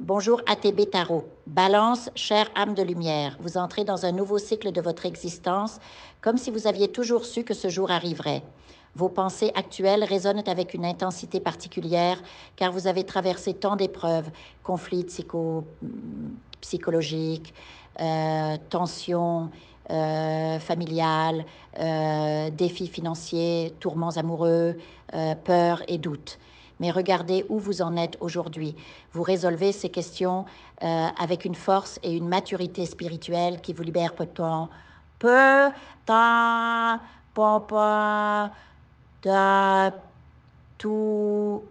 Bonjour ATB Tarot. Balance, chère âme de lumière, vous entrez dans un nouveau cycle de votre existence, comme si vous aviez toujours su que ce jour arriverait. Vos pensées actuelles résonnent avec une intensité particulière, car vous avez traversé tant d'épreuves, conflits psychologiques, tensions familiales, défis financiers, tourments amoureux, peurs et doutes. Mais regardez où vous en êtes aujourd'hui. Vous résolvez ces questions avec une force et une maturité spirituelle qui vous libèrent peu, temps, papa, de tout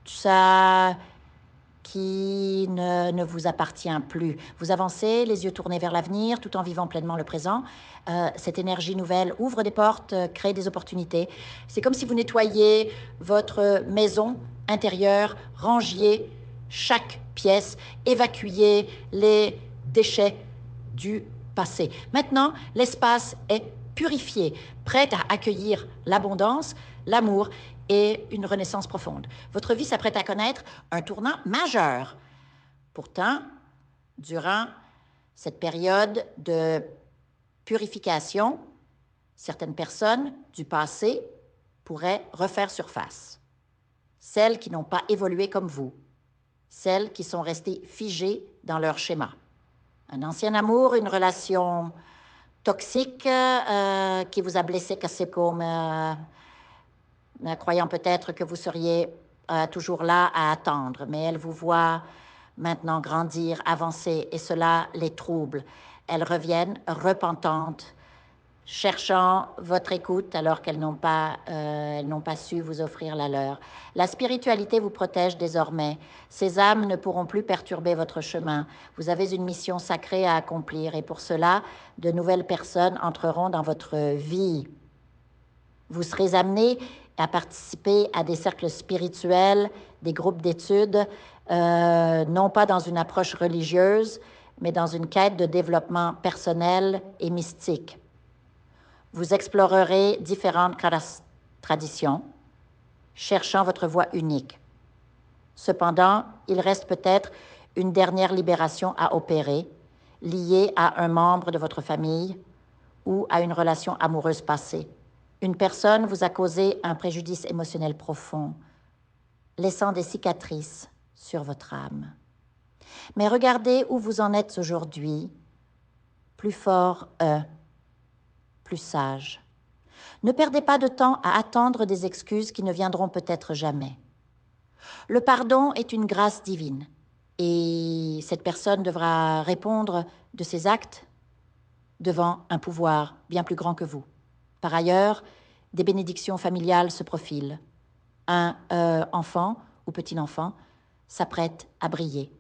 ça qui ne vous appartient plus. Vous avancez, les yeux tournés vers l'avenir, tout en vivant pleinement le présent. Cette énergie nouvelle ouvre des portes, crée des opportunités. C'est comme si vous nettoyiez votre maison intérieure, rangiez chaque pièce, évacuiez les déchets du passé. Maintenant, l'espace est purifié, prêt à accueillir l'abondance, l'amour et une renaissance profonde. Votre vie s'apprête à connaître un tournant majeur. Pourtant, durant cette période de purification, certaines personnes du passé pourraient refaire surface. Celles qui n'ont pas évolué comme vous, celles qui sont restées figées dans leur schéma. Un ancien amour, une relation toxique qui vous a blessé, cassé comme croyant peut-être que vous seriez toujours là à attendre, mais elles vous voient maintenant grandir, avancer, et cela les trouble. Elles reviennent repentantes, cherchant votre écoute alors qu'elles n'ont pas su vous offrir la leur. La spiritualité vous protège désormais. Ces âmes ne pourront plus perturber votre chemin. Vous avez une mission sacrée à accomplir et pour cela, de nouvelles personnes entreront dans votre vie. Vous serez amené à participer à des cercles spirituels, des groupes d'études, non pas dans une approche religieuse, mais dans une quête de développement personnel et mystique. Vous explorerez différentes traditions, cherchant votre voie unique. Cependant, il reste peut-être une dernière libération à opérer, liée à un membre de votre famille ou à une relation amoureuse passée. Une personne vous a causé un préjudice émotionnel profond, laissant des cicatrices sur votre âme. Mais regardez où vous en êtes aujourd'hui, plus fort, plus sage. Ne perdez pas de temps à attendre des excuses qui ne viendront peut-être jamais. Le pardon est une grâce divine et cette personne devra répondre de ses actes devant un pouvoir bien plus grand que vous. Par ailleurs, des bénédictions familiales se profilent. Un enfant ou petit-enfant s'apprête à briller.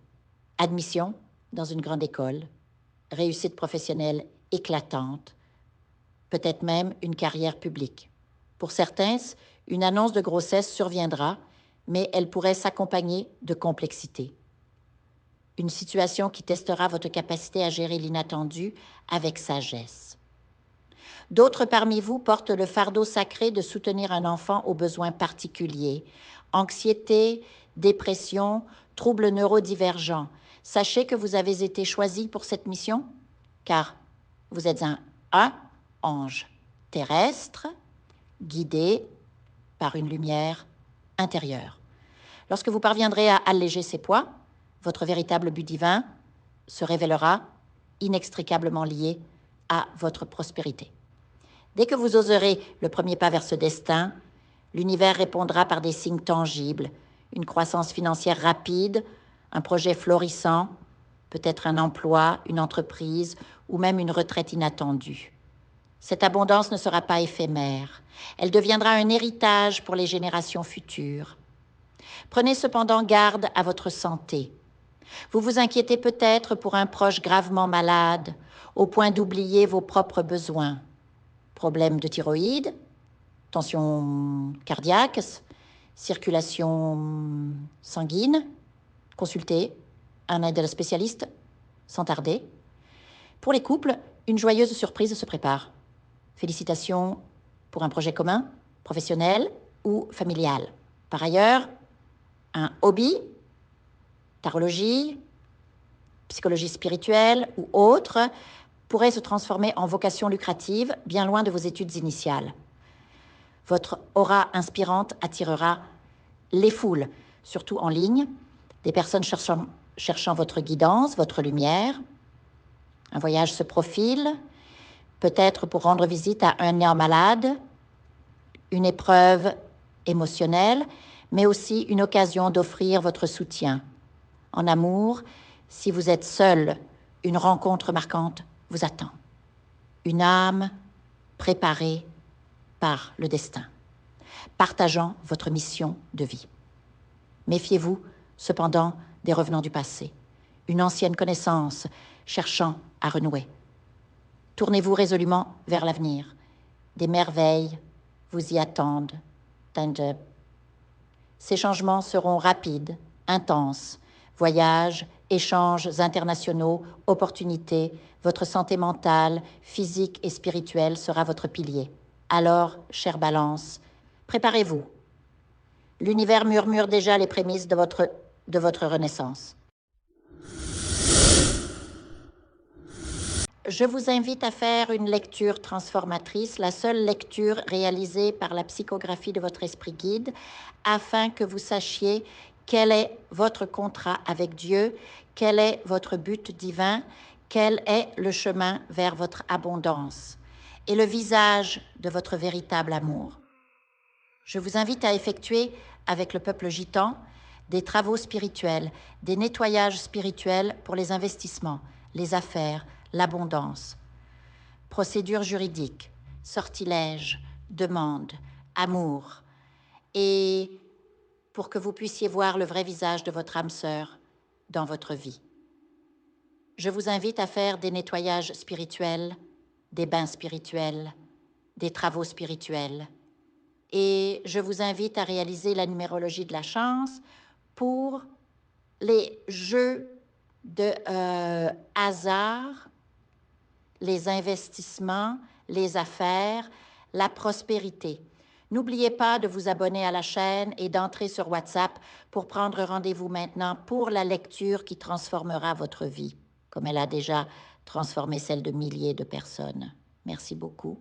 Admission dans une grande école, réussite professionnelle éclatante, peut-être même une carrière publique. Pour certains, une annonce de grossesse surviendra, mais elle pourrait s'accompagner de complexité. Une situation qui testera votre capacité à gérer l'inattendu avec sagesse. D'autres parmi vous portent le fardeau sacré de soutenir un enfant aux besoins particuliers. Anxiété, dépression, troubles neurodivergents. Sachez que vous avez été choisi pour cette mission, car vous êtes un ange terrestre guidé par une lumière intérieure. Lorsque vous parviendrez à alléger ces poids, votre véritable but divin se révélera inextricablement lié à votre prospérité. Dès que vous oserez le premier pas vers ce destin, l'univers répondra par des signes tangibles, une croissance financière rapide, un projet florissant, peut-être un emploi, une entreprise ou même une retraite inattendue. Cette abondance ne sera pas éphémère. Elle deviendra un héritage pour les générations futures. Prenez cependant garde à votre santé. Vous vous inquiétez peut-être pour un proche gravement malade, au point d'oublier vos propres besoins. Problèmes de thyroïde, tension cardiaque, circulation sanguine. Consultez un aide spécialiste sans tarder. Pour les couples, une joyeuse surprise se prépare. Félicitations pour un projet commun, professionnel ou familial. Par ailleurs, un hobby tarologie, psychologie spirituelle ou autre, pourrait se transformer en vocation lucrative, bien loin de vos études initiales. Votre aura inspirante attirera les foules, surtout en ligne, des personnes cherchant votre guidance, votre lumière. Un voyage se profile, peut-être pour rendre visite à un néant malade, une épreuve émotionnelle, mais aussi une occasion d'offrir votre soutien. En amour, si vous êtes seul, une rencontre marquante vous attend. Une âme préparée par le destin, partageant votre mission de vie. Méfiez-vous, cependant, des revenants du passé, une ancienne connaissance cherchant à renouer. Tournez-vous résolument vers l'avenir. Des merveilles vous y attendent. Tanjab. Ces changements seront rapides, intenses. Voyages, échanges internationaux, opportunités, votre santé mentale, physique et spirituelle sera votre pilier. Alors, chère Balance, préparez-vous. L'univers murmure déjà les prémices de votre renaissance. Je vous invite à faire une lecture transformatrice, la seule lecture réalisée par la psychographie de votre esprit guide, afin que vous sachiez quel est votre contrat avec Dieu, quel est votre but divin, quel est le chemin vers votre abondance et le visage de votre véritable amour. Je vous invite à effectuer avec le peuple gitan des travaux spirituels, des nettoyages spirituels pour les investissements, les affaires, l'abondance. Procédures juridiques, sortilèges, demandes, amour. Et pour que vous puissiez voir le vrai visage de votre âme sœur dans votre vie. Je vous invite à faire des nettoyages spirituels, des bains spirituels, des travaux spirituels. Et je vous invite à réaliser la numérologie de la chance pour les jeux de hasard, les investissements, les affaires, la prospérité. N'oubliez pas de vous abonner à la chaîne et d'entrer sur WhatsApp pour prendre rendez-vous maintenant pour la lecture qui transformera votre vie, comme elle a déjà transformé celle de milliers de personnes. Merci beaucoup.